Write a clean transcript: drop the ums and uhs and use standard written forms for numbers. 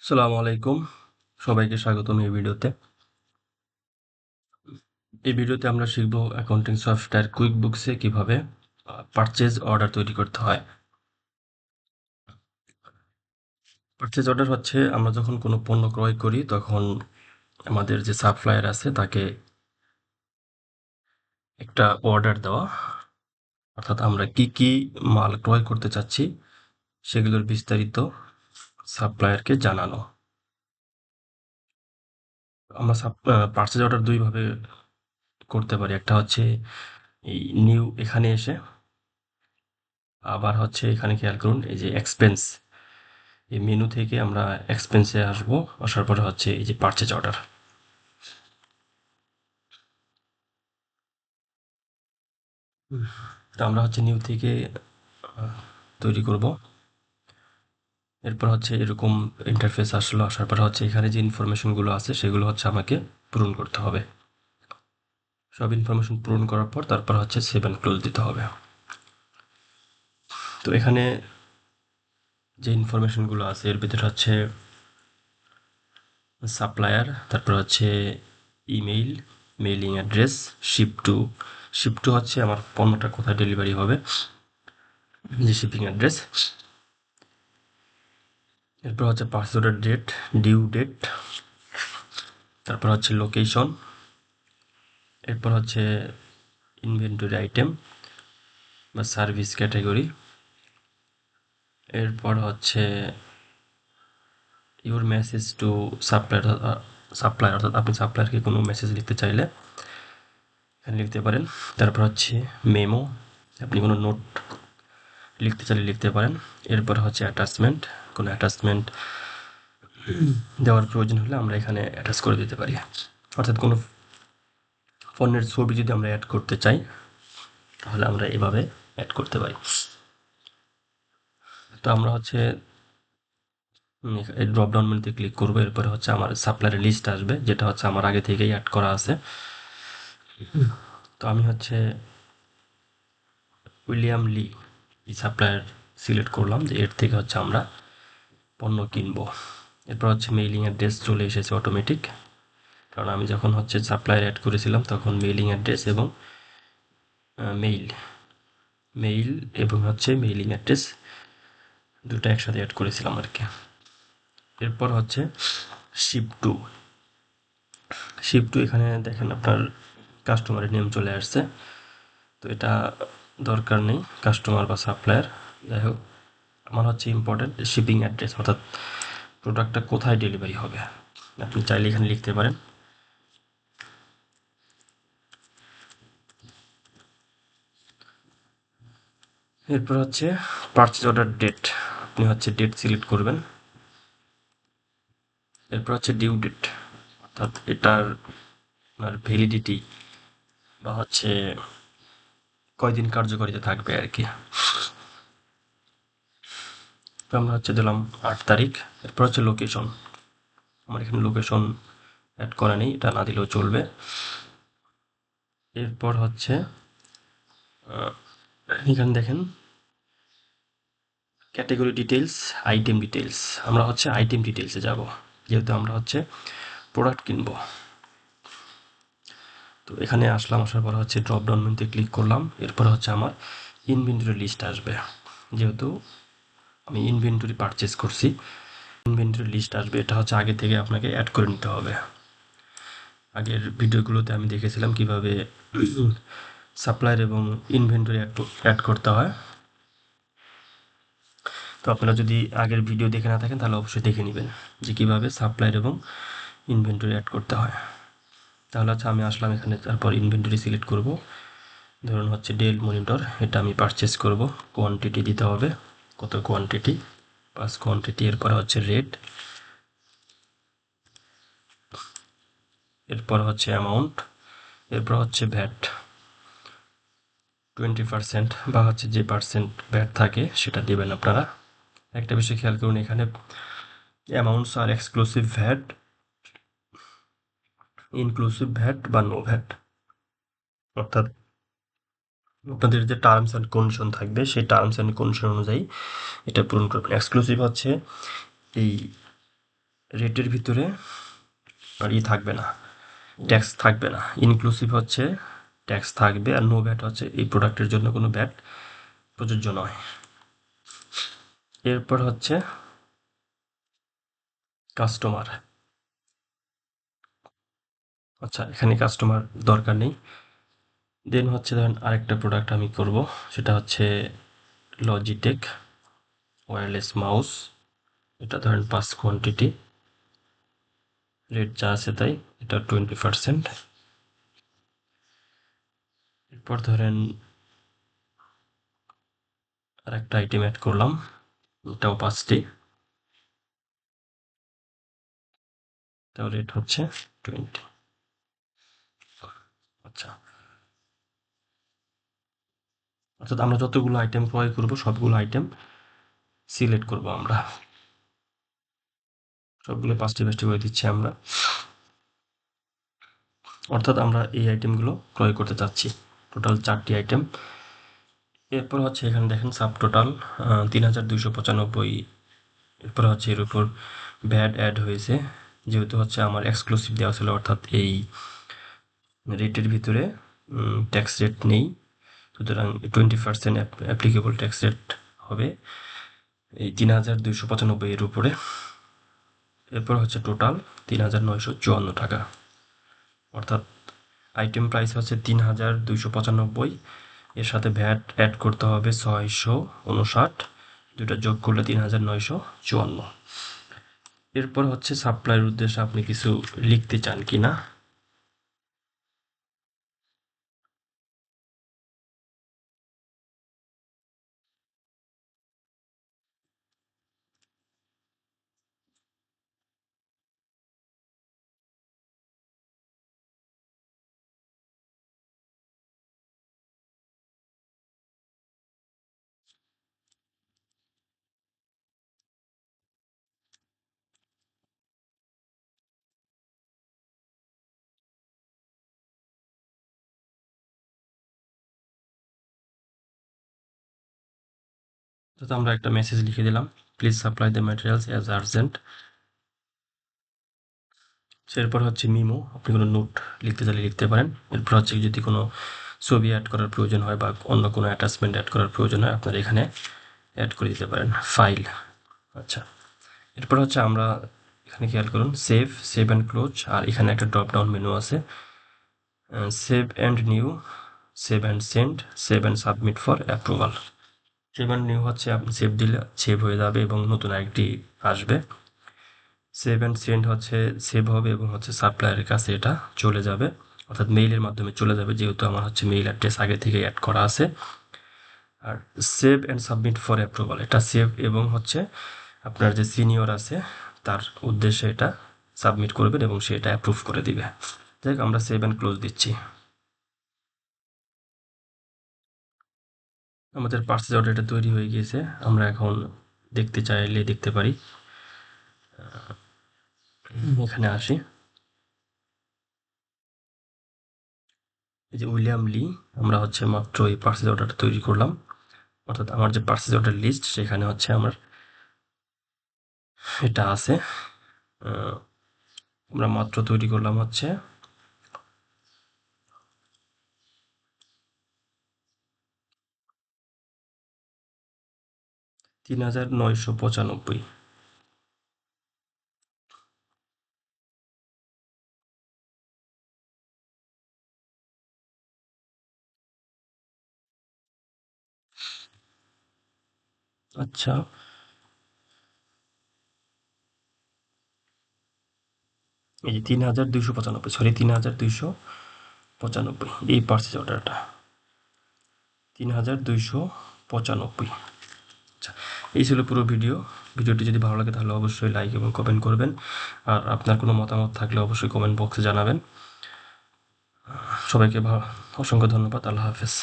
আসসালামু আলাইকুম, সবাইকে স্বাগতম এই ভিডিওতে। এই ভিডিওতে আমরা শিখব অ্যাকাউন্টিং সফটওয়্যার কুইকবুকসে কিভাবে পারচেজ অর্ডার তৈরি করতে হয়। পারচেজ অর্ডার হচ্ছে আমরা যখন কোনো পণ্য ক্রয় করি তখন আমাদের যে সাপ্লায়ার আছে তাকে একটা অর্ডার দেওয়া, অর্থাৎ আমরা কি কি মাল ক্রয় করতে চাচ্ছি সেগুলোর বিস্তারিত সাপ্লায়ারকে জানানো। আমরা পারচেজ অর্ডার দুইভাবে করতে পারি, একটা হচ্ছে এই নিউ এখানে এসে, আবার হচ্ছে এখানে খেয়াল করুন এই যে এক্সপেন্স, এই মেনু থেকে আমরা এক্সপেন্সে আসবো, আসার পরে হচ্ছে এই যে পারচেজ অর্ডার। তো আমরা হচ্ছে নিউ থেকে তৈরি করব। এরপর হচ্ছে এরকম ইন্টারফেস আসলো, আসার পর হচ্ছে এখানে যে ইনফরমেশনগুলো আছে সেগুলো হচ্ছে আমাকে পূরণ করতে হবে। সব ইনফরমেশন পূরণ করার পর তারপর হচ্ছে সেভ অ্যান্ড ক্লোজ দিতে হবে। তো এখানে যে ইনফরমেশনগুলো আছে এর ভিতরে হচ্ছে সাপ্লায়ার, তারপর হচ্ছে email, mailing address, ship to হচ্ছে আমার পণ্যটা কোথায় ডেলিভারি হবে, যে শিপিং অ্যাড্রেস। এরপর হচ্ছে পার্সেলের ডেট, ডিউ ডেট, তারপর হচ্ছে লোকেশন, এরপর হচ্ছে ইনভেন্টরি আইটেম বা সার্ভিস ক্যাটাগরি, এরপর হচ্ছে ইউর মেসেজ টু সাপ্লায়ার, অর্থাৎ আপনি সাপ্লায়ারকে কোনো মেসেজ লিখতে চাইলে এখানে লিখতে পারেন। তারপর হচ্ছে মেমো, আপনি কোনো নোট লিখতে চাইলে লিখতে পারেন। এরপর হচ্ছে অ্যাটাচমেন্ট, কোনো অ্যাটাচমেন্ট দেওয়ার প্রয়োজন হলে আমরা এখানে অ্যাটাচ করে দিতে পারি, অর্থাৎ কোনো পণ্যের ছবি যদি আমরা অ্যাড করতে চাই তাহলে আমরা এভাবে অ্যাড করতে পারি। তো আমরা হচ্ছে এই ড্রপ ডাউন মেনুতে ক্লিক করবো, এরপরে হচ্ছে আমার সাপ্লায়ারের লিস্ট আসবে, যেটা হচ্ছে আমার আগে থেকেই অ্যাড করা আছে। তো আমি হচ্ছে উইলিয়াম লি এই সাপ্লায়ার সিলেক্ট করলাম, যে এর থেকে হচ্ছে আমরা পণ্য কিনবো। এরপর হচ্ছে মেইলিং অ্যাড্রেস চলে এসেছে অটোমেটিক, কারণ আমি যখন হচ্ছে সাপ্লায়ার অ্যাড করেছিলাম তখন মেইলিং অ্যাড্রেস এবং মেইল মেইল এবং হচ্ছে মেইলিং অ্যাড্রেস দুটো একসাথে অ্যাড করেছিলাম আর কি। এরপর হচ্ছে শিপ টু এখানে দেখেন আপনার কাস্টমারের নেম চলে আসছে, তো এটা দরকার নেই কাস্টমার বা সাপ্লায়ার। যাই হোক, আমার হচ্ছে ইম্পর্টেন্ট শিপিং অ্যাড্রেস, অর্থাৎ প্রোডাক্টটা কোথায় ডেলিভারি হবে আপনি চাইলে এখানে লিখতে পারেন। এরপর হচ্ছে পারচেজ অর্ডার ডেট, আপনি হচ্ছে ডেট সিলেক্ট করবেন। এরপর হচ্ছে ডিউ ডেট, অর্থাৎ এটার আপনার ভ্যালিডিটি বা হচ্ছে কয়দিন কার্যকারিতা থাকবে আর কি। তো আমরা হচ্ছে দিলাম 8 তারিখ। এরপর হচ্ছে লোকেশন, আমার এখানে লোকেশন অ্যাড করা নেই, এটা না দিলেও চলবে। এরপর হচ্ছে এখানে দেখেন ক্যাটেগরি ডিটেলস, আইটেম ডিটেলস, আমরা হচ্ছে আইটেম ডিটেলসে যাব, যেহেতু আমরা হচ্ছে প্রোডাক্ট কিনবো। তো এখানে আসলাম, আসার পর হচ্ছে ড্রপ ডাউন মেনুতে ক্লিক করলাম। এরপর হচ্ছে আমার ইনভেন্টরি লিস্ট আসবে, যেহেতু আমি ইনভেন্টরি পারচেস করছি, ইনভেন্টরি লিস্ট আসবে। এটা হচ্ছে আগে থেকে আপনাকে অ্যাড করে নিতে হবে। আগের ভিডিওগুলোতে আমি দেখেছিলাম কিভাবে সাপ্লায়ার এবং ইনভেন্টরি অ্যাড করতে হয়। তো আপনারা যদি আগের ভিডিও দেখে না থাকেন তাহলে অবশ্যই দেখে নেবেন যে কীভাবে সাপ্লায়ার এবং ইনভেন্টরি অ্যাড করতে হয়। তাহলে হচ্ছে আমি আসলাম এখানে, তারপর ইনভেন্টরি সিলেক্ট করব। ধরুন হচ্ছে ডেল মনিটর, এটা আমি পারচেস করব, কোয়ান্টিটি দিতে হবে, কত কোয়ান্টিটি, 5 কোয়ান্টিটি। এরপরে হচ্ছে রেট, এরপর হচ্ছে অ্যামাউন্ট, এরপর হচ্ছে ভ্যাট 20% বা হচ্ছে যে পার্সেন্ট ভ্যাট থাকে সেটা দেবেন আপনারা। একটা বিষয় খেয়াল করুন, এখানে অ্যামাউন্টস আর এক্সক্লুসিভ ভ্যাট, ইনক্লুসিভ ভ্যাট বা নো ভ্যাট, অর্থাৎ আপনাদের যে টার্মস অ্যান্ড কন্ডিশন থাকবে সেই টার্মস অ্যান্ড কন্ডিশন অনুযায়ী এটা পূরণ করবেন। এক্সক্লুসিভ হচ্ছে এই রেটের ভিতরে আর থাকবে না, ট্যাক্স থাকবে না। ইনক্লুসিভ হচ্ছে ট্যাক্স থাকবে, আর নো ভ্যাট হচ্ছে এই প্রোডাক্টের জন্য কোনো ভ্যাট প্রযোজ্য নয়। এরপর হচ্ছে কাস্টমার। আচ্ছা, এখানে কাস্টমার দরকার নেই। দেন হচ্ছে ধরেন আরেকটা প্রোডাক্ট আমি করব, সেটা হচ্ছে লজিটেক ওয়্যারলেস মাউস। এটা ধরেন 5 কোয়ান্টিটি, রেট যা আছে তাই, এটা 20%। এরপর ধরেন আরেকটা আইটেম অ্যাড করলাম, এটাও 5টি, এটাও রেট হচ্ছে 20। আচ্ছা, অর্থাৎ আমরা যতগুলো আইটেম ক্রয় করব সবগুলো আইটেম সিলেক্ট করব আমরা, সবগুলো 5টি 5টি করে দিচ্ছি আমরা। অর্থাৎ আমরা এই আইটেমগুলো ক্রয় করতে চাচ্ছি, টোটাল 4টি আইটেম। এরপর হচ্ছে এখানে দেখেন সাব টোটাল 3295। এরপর হচ্ছে এর উপর ভ্যাট অ্যাড হয়েছে, যেহেতু হচ্ছে আমার এক্সক্লুসিভ দেওয়া ছিল, অর্থাৎ এই রেটের ভিতরে ট্যাক্স রেট নেই, সুতরাং 20% অ্যাপ্লিকেবল ট্যাক্স রেট হবে এই 3295 এর উপরে। এরপর হচ্ছে টোটাল 3954 টাকা, অর্থাৎ আইটেম প্রাইস হচ্ছে 3295, এর সাথে ভ্যাট অ্যাড করতে হবে 659, দুটা যোগ করলে 3954। এরপর হচ্ছে সাপ্লাইয়ের উদ্দেশ্যে আপনি কিছু লিখতে চান কি না। তো আমরা একটা মেসেজ লিখে দিলাম, please supply the materials as urgent. এরপর হচ্ছে মিমো, আপনি কোনো নোট লিখতে চাইলে লিখতে পারেন। এরপর হচ্ছে যদি কোনো ছবি অ্যাড করার প্রয়োজন হয় বা অন্য কোনো অ্যাটাচমেন্ট অ্যাড করার প্রয়োজন হয়, আপনারা এখানে অ্যাড করে দিতে পারেন, ফাইল। আচ্ছা, এরপর হচ্ছে আমরা এখানে খেয়াল করুন সেভ অ্যান্ড ক্লোজ, আর এখানে একটা ড্রপ ডাউন মেনু আছে, save and new, save and send, save and submit for approval. Save and new হচ্ছে আপনি সেভ দিলে সেভ হয়ে যাবে এবং নতুন আরেকটি আসবে। সেভ অ্যান্ড সেন্ড হচ্ছে সেভ হবে এবং হচ্ছে সাপ্লায়ারের কাছে এটা চলে যাবে, অর্থাৎ মেইলের মাধ্যমে চলে যাবে, যেহেতু আমার হচ্ছে মেইল অ্যাড্রেস আগে থেকে অ্যাড করা আছে। আর save and submit for approval, এটা সেভ এবং হচ্ছে আপনার যে সিনিয়র আছে তার উদ্দেশ্যে এটা সাবমিট করবেন এবং সে এটা অ্যাপ্রুভ করে দিবে। যাই হোক, আমরা সেভ অ্যান্ড ক্লোজ দিচ্ছি। আমাদের পার্সেল অর্ডারটা তৈরি হয়ে গিয়েছে, আমরা এখন দেখতে চাইলে দেখতে পারি। এখানে আসি, এই যে উইলিয়াম লি, আমরা হচ্ছে মাত্র এই পার্সেল অর্ডারটা তৈরি করলাম, অর্থাৎ আমার যে পার্সেল অর্ডার লিস্ট সেখানে হচ্ছে আমার এটা আছে। আমরা মাত্র তৈরি করলাম হচ্ছে 3995। আচ্ছা, এই যে 3295, সরি 3295, এই পার্সেল অর্ডারটা 3295। আচ্ছা, এই ছিল পুরো ভিডিও। ভিডিওটি যদি ভালো লাগে তাহলে অবশ্যই লাইক এবং কমেন্ট করবেন, আর আপনার কোনো মতামত থাকলে অবশ্যই কমেন্ট বক্সে জানাবেন। সবাইকে অসংখ্য ধন্যবাদ। আল্লাহ হাফেজ।